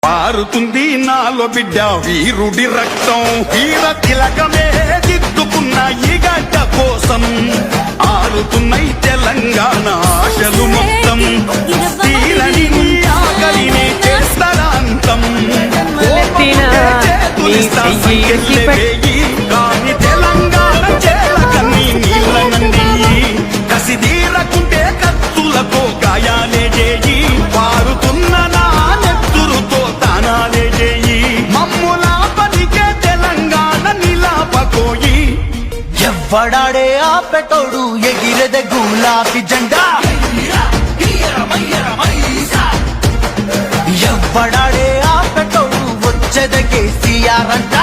పారుతుంది నాలో బిడ్డ వీరుడి రక్తం, వీర తిలకమే దిద్దుకున్న ఈ గడ్డ కోసం ఆరుతున్నాయి తెలంగాణ ఆశలు మొత్తం. తీరని నీ ఆకలిని చేస్తారాంతం, కాని తెలంగాణ చేలకన్నీ నీళ్ళ నంది. కసిదీరకుంటే కత్తులతో గాయాలే చేయి, పారుతున్న నా నెత్తురుతో తానాలే చేయి. మమ్ములా పలికే తెలంగాణ నిలాపకోయి. ఎవ్వడాడే ఆపెటోడు ఎగిరెద గులాబీ జెండా, ఎవ్వడాడే ఆపెటోడు వచ్చేద కేసీఆర్ అంట.